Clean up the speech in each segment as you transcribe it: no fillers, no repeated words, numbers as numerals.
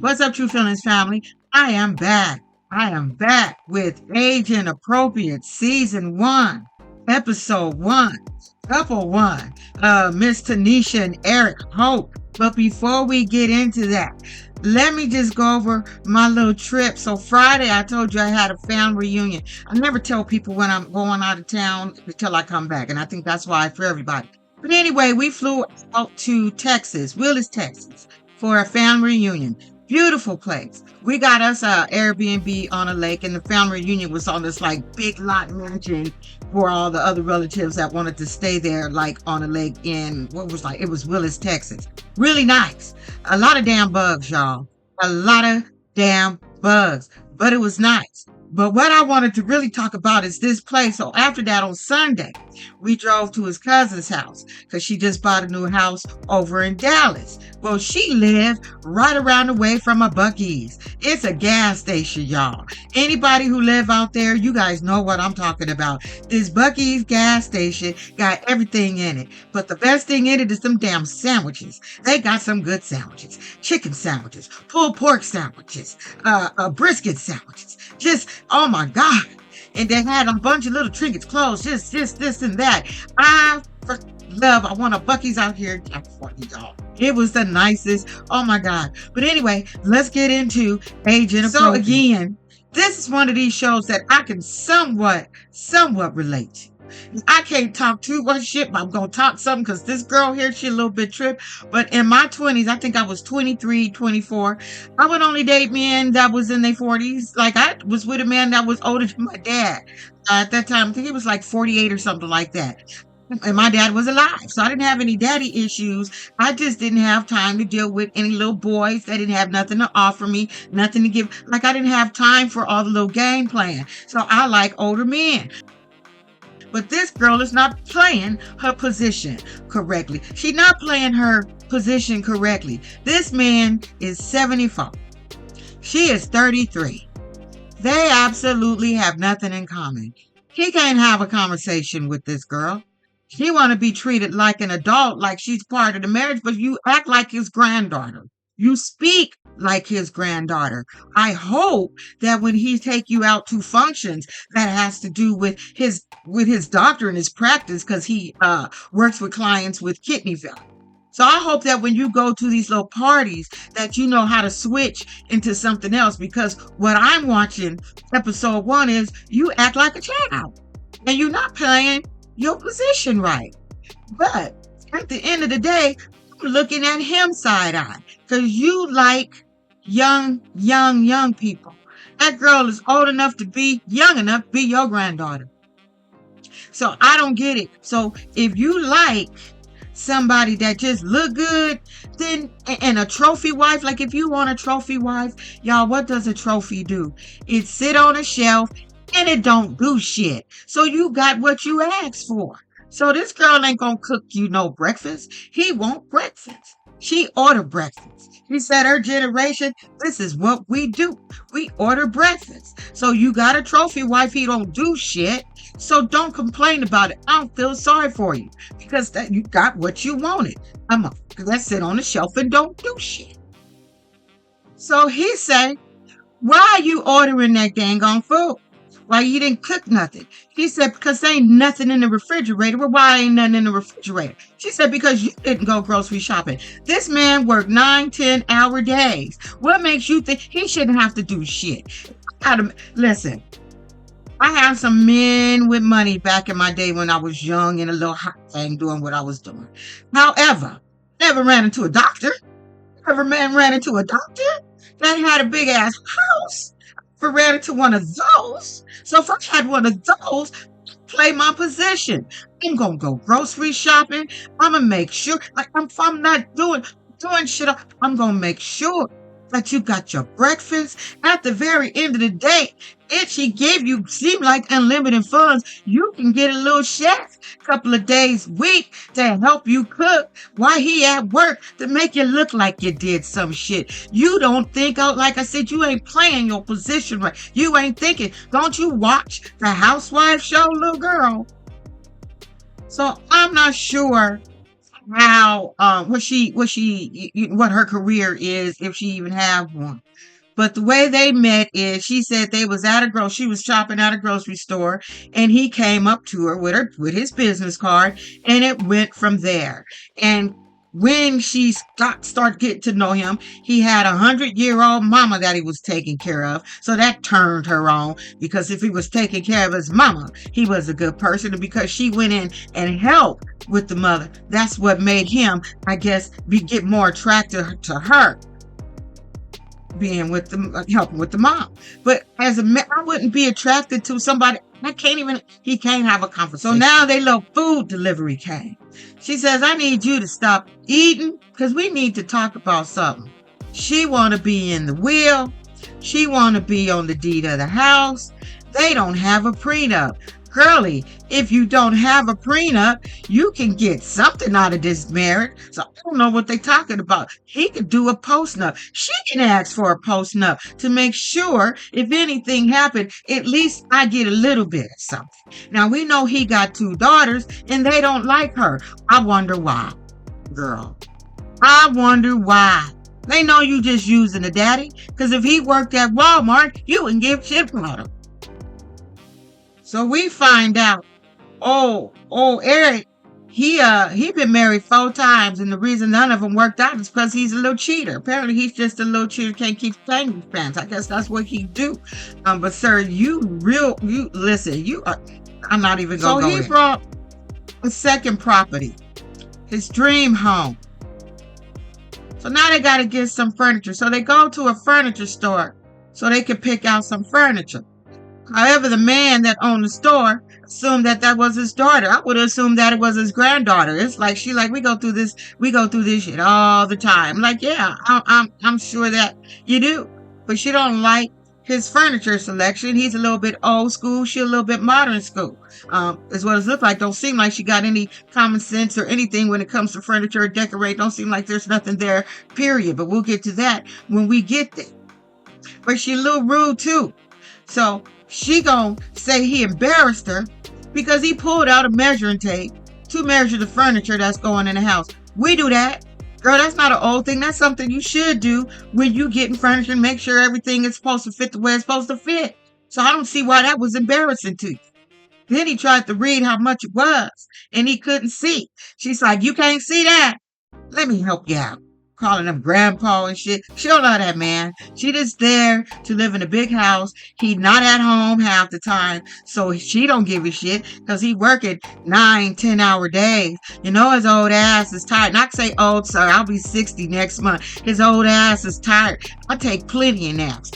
What's up, True Feelings family? I am back. I am back with Age Inappropriate Season 1, Episode 1, Couple 1, Miss Tynisha and Eric Hope. But before we get into that, let me just go over my little trip. So Friday, I told you I had a family reunion. I never tell people when I'm going out of town until I come back, and I think that's why for everybody. But anyway, we flew out to Texas, Willis, Texas, for a family reunion. Beautiful place. We got us a Airbnb on a lake, and the family reunion was on this like big lot mansion for all the other relatives that wanted to stay there, like on a lake in it was Willis, Texas. Really nice. A lot of damn bugs, y'all. A lot of damn bugs. But it was nice. But what I wanted to really talk about is this place. So after that, on Sunday, we drove to his cousin's house because she just bought a new house over in Dallas. Well, she lived right around the way from a Buc-ee's. It's a gas station, y'all. Anybody who live out there, you guys know what I'm talking about. This Buc-ee's gas station got everything in it. But the best thing in it is them damn sandwiches. They got some good sandwiches. Chicken sandwiches, pulled pork sandwiches, brisket sandwiches. Just, oh my God. And they had a bunch of little trinkets, clothes, just this and that. I want a Buc-ee's out here. Y'all. It was the nicest. Oh my God. But anyway, let's get into Age Inappropriate. So again, this is one of these shows that I can somewhat relate to. I can't talk too much shit, but I'm going to talk something because this girl here, she a little bit tripped. But in my 20s, I think I was 23, 24. I would only date men that was in their 40s. Like I was with a man that was older than my dad. At that time, I think he was like 48 or something like that. And my dad was alive. So I didn't have any daddy issues. I just didn't have time to deal with any little boys that didn't have nothing to offer me, nothing to give. Like I didn't have time for all the little game playing. So I like older men. But this girl is not playing her position correctly. She's not playing her position correctly. This man is 74. She is 33. They absolutely have nothing in common. He can't have a conversation with this girl. She want to be treated like an adult, like she's part of the marriage, but you act like his granddaughter. You speak like his granddaughter. I hope that when he take you out to functions that has to do with his doctor and his practice, because he works with clients with kidney failure. So I hope that when you go to these little parties that you know how to switch into something else, because what I'm watching, episode 1, is you act like a child and you're not playing your position right. But at the end of the day, I'm looking at him side-eye because you like young people. That girl is old enough to be young enough to be your granddaughter. So I don't get it. So if you like somebody that just look good, then, and a trophy wife, like if you want a trophy wife, y'all, what does a trophy do? It sit on a shelf and it don't do shit. So you got what you asked for. So this girl ain't gonna cook you no breakfast. He want breakfast. She order breakfast. He said her generation, this is what we do. We order breakfast. So you got a trophy wife, he don't do shit. So don't complain about it. I don't feel sorry for you because that you got what you wanted. Let's sit on the shelf and don't do shit. So he said, why are you ordering that dang on food? Why you didn't cook nothing? He said, because there ain't nothing in the refrigerator. Well, why ain't nothing in the refrigerator? She said, because you didn't go grocery shopping. This man worked 9-10 hour days. What makes you think he shouldn't have to do shit? Listen, I had some men with money back in my day when I was young and a little hot thing doing what I was doing. However, never ran into a doctor. Never ran into a doctor that had a big ass house. I ran into one of those. So if I had one of those, play my position. I'm gonna go grocery shopping. I'm gonna make sure, like if I'm not doing shit, I'm gonna make sure that you got your breakfast. At the very end of the day, if she gave you seem like unlimited funds, you can get a little chef a couple of days a week to help you cook while he at work to make you look like you did some shit. You don't think out, like I said, you ain't playing your position right. You ain't thinking. Don't you watch the housewife show, little girl? So I'm not sure how what her career is, if she even have one. But the way they met is she said they was she was shopping at a grocery store, and he came up to her with his business card, and it went from there. And when she started getting to know him, he had 100-year-old mama that he was taking care of. So that turned her on, because if he was taking care of his mama, he was a good person. And because she went in and helped with the mother, that's what made him, I guess, get more attracted to her, being with the helping with the mom. But as a man, I wouldn't be attracted to somebody. He can't have a conversation. So now they little food delivery came. She says, I need you to stop eating because we need to talk about something. She want to be in the will. She want to be on the deed of the house. They don't have a prenup. Girlie, if you don't have a prenup, you can get something out of this marriage. So I don't know what they're talking about. He could do a postnup. She can ask for a postnup to make sure if anything happened, at least I get a little bit of something. Now we know he got 2 daughters and they don't like her. I wonder why, girl. I wonder why. They know you just using the daddy, because if he worked at Walmart, you wouldn't give shit about him. So we find out, Eric, he been married 4 times, and the reason none of them worked out is because he's a little cheater. Apparently, he's just a little cheater, can't keep paying his pants. I guess that's what he do. But sir, I'm not even gonna go. So he brought a second property, his dream home. So now they got to get some furniture. So they go to a furniture store so they can pick out some furniture. However, the man that owned the store assumed that was his daughter. I would have assumed that it was his granddaughter. It's like we go through this shit all the time. Like, yeah, I'm sure that you do, but she don't like his furniture selection. He's a little bit old school. She a little bit modern school. Is what it looks like. Don't seem like she got any common sense or anything when it comes to furniture or decorate. Don't seem like there's nothing there. Period. But we'll get to that when we get there. But she a little rude too. So she gonna say he embarrassed her because he pulled out a measuring tape to measure the furniture that's going in the house. We do that. Girl, that's not an old thing. That's something you should do when you getting furniture and make sure everything is supposed to fit the way it's supposed to fit. So I don't see why that was embarrassing to you. Then he tried to read how much it was, and he couldn't see. She's like, you can't see that? Let me help you out. Calling him grandpa and shit. She don't know that, man. She just there to live in a big house. He not at home half the time, so she don't give a shit because he working 9-10-hour days. You know his old ass is tired. Not say old, sir. I'll be 60 next month. His old ass is tired. I take plenty of naps.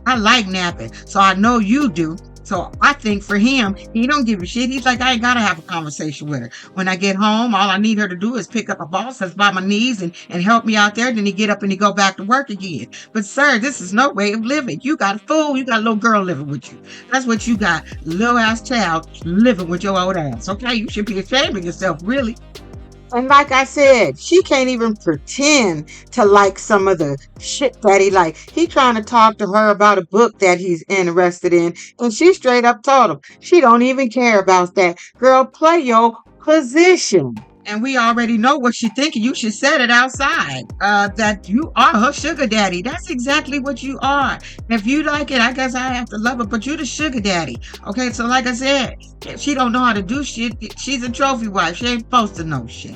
I like napping, so I know you do. So I think for him, he don't give a shit. He's like, I ain't got to have a conversation with her. When I get home, all I need her to do is pick up a ball, that's by my knees, and help me out there. Then he get up and he go back to work again. But sir, this is no way of living. You got a fool. You got a little girl living with you. That's what you got. Little ass child living with your old ass. Okay, you should be ashamed of yourself, really. And like I said, she can't even pretend to like some of the shit that he like. He trying to talk to her about a book that he's interested in, and she straight up told him she don't even care about that. Girl, play your position. And we already know what she thinking. You should set it outside. That you are her sugar daddy. That's exactly what you are. If you like it, I guess I have to love it. But you the sugar daddy. Okay, so like I said, if she don't know how to do shit, she's a trophy wife. She ain't supposed to know shit.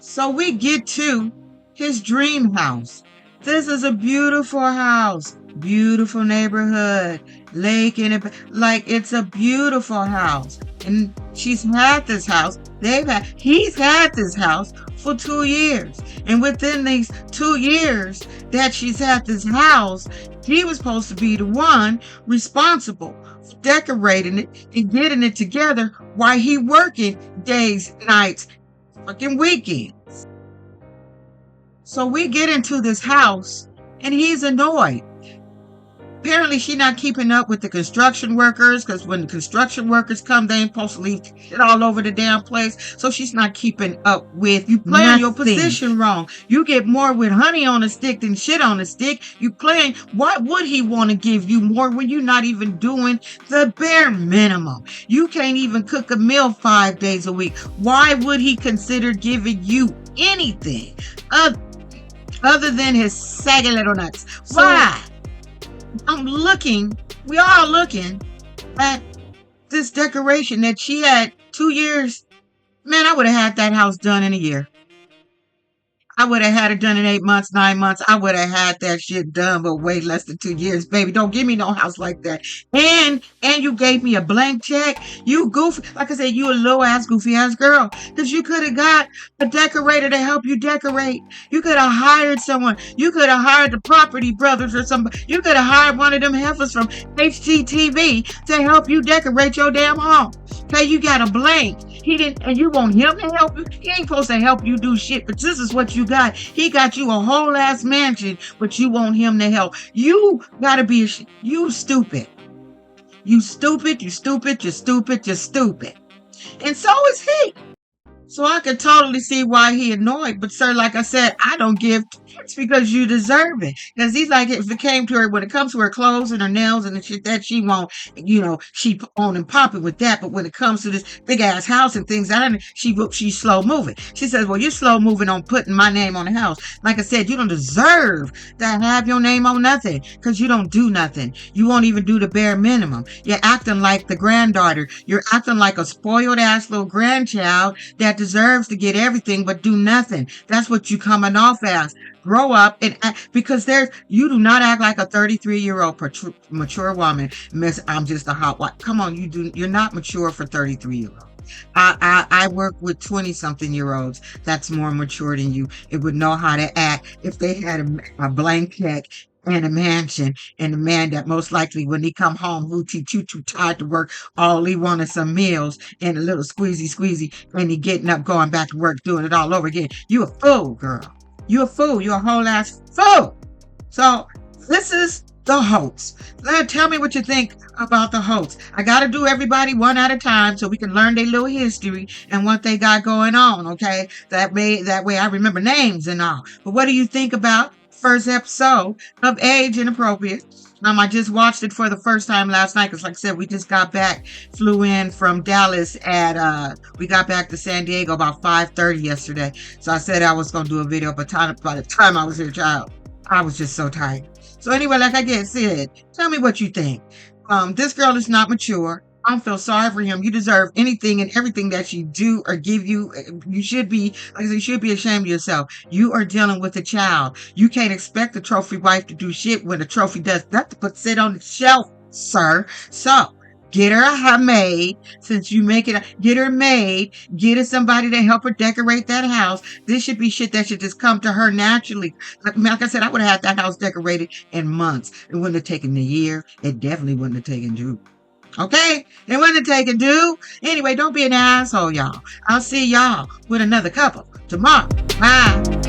So we get to his dream house. This is a beautiful house. Beautiful neighborhood. Lake in it. Like, it's a beautiful house. And she's had this house. He's had this house for 2 years. And within these 2 years that she's had this house, he was supposed to be the one responsible for decorating it and getting it together while he working days, nights, fucking weekends. So we get into this house and he's annoyed Apparently, she not keeping up with the construction workers, because when the construction workers come, they ain't supposed to leave shit all over the damn place. So she's not keeping up with you playing your position wrong. You get more with honey on a stick than shit on a stick. You playing. Why would he want to give you more when you're not even doing the bare minimum? You can't even cook a meal 5 days a week. Why would he consider giving you anything other than his saggy little nuts? Why? We are looking at this decoration that she had 2 years. Man, I would have had that house done in a year. I would have had it done in 8 months, 9 months. I would have had that shit done, but way less than 2 years, baby. Don't give me no house like that. And you gave me a blank check. You goofy. Like I said, you a low ass, goofy ass girl. Because you could have got a decorator to help you decorate. You could have hired someone. You could have hired the Property Brothers or somebody. You could have hired one of them heifers from HGTV to help you decorate your damn home. Okay, you got a blank. He didn't, and you want him to help you? He ain't supposed to help you do shit, but this is what you got. He got you a whole ass mansion, but you want him to help. You gotta be, you stupid. You stupid, you stupid, you stupid, you stupid. And so is he. So I can totally see why he annoyed. But sir, like I said, I don't give. It's because you deserve it. Because he's like, if it came to her, when it comes to her clothes and her nails and the shit that she won't, she on and popping with that. But when it comes to this big ass house and things, she's slow moving. She says, well, you're slow moving on putting my name on the house. Like I said, you don't deserve to have your name on nothing because you don't do nothing. You won't even do the bare minimum. You're acting like the granddaughter. You're acting like a spoiled ass little grandchild that deserves to get everything but do nothing. That's what you coming off as. Grow up and act, because you do not act like a 33-year-old mature woman. Miss, I'm just a hot wife. Come on, you're not mature for 33-year-olds. I work with 20-something-year-olds that's more mature than you. It would know how to act if they had a blank check and a mansion, and a man that most likely when he come home, hoochie choo choo tired to work, all he wanted some meals and a little squeezy, and he getting up, going back to work, doing it all over again. You a fool, girl. You a fool. You a whole ass fool. So this is the hoax. Now tell me what you think about the hoax. I got to do everybody one at a time so we can learn their little history and what they got going on. Okay, that way I remember names and all. But what do you think about first episode of Age Inappropriate? I just watched it for the first time last night because, like I said, we just got back, flew in from Dallas we got back to San Diego about 5:30 yesterday. So I said I was going to do a video, but by the time I was here, child, I was just so tired. So anyway, like I said, tell me what you think. This girl is not mature. I don't feel sorry for him. You deserve anything and everything that she do or give you. You should be, like I said, you should be ashamed of yourself. You are dealing with a child. You can't expect a trophy wife to do shit when a trophy does nothing but sit on the shelf, sir. So get her a maid, since you make it. Get her made. Get her somebody to help her decorate that house. This should be shit that should just come to her naturally. Like I said, I would have had that house decorated in months. It wouldn't have taken a year. It definitely wouldn't have taken Drew. Okay? It wouldn't have taken Drew. Anyway, don't be an asshole, y'all. I'll see y'all with another couple tomorrow. Bye.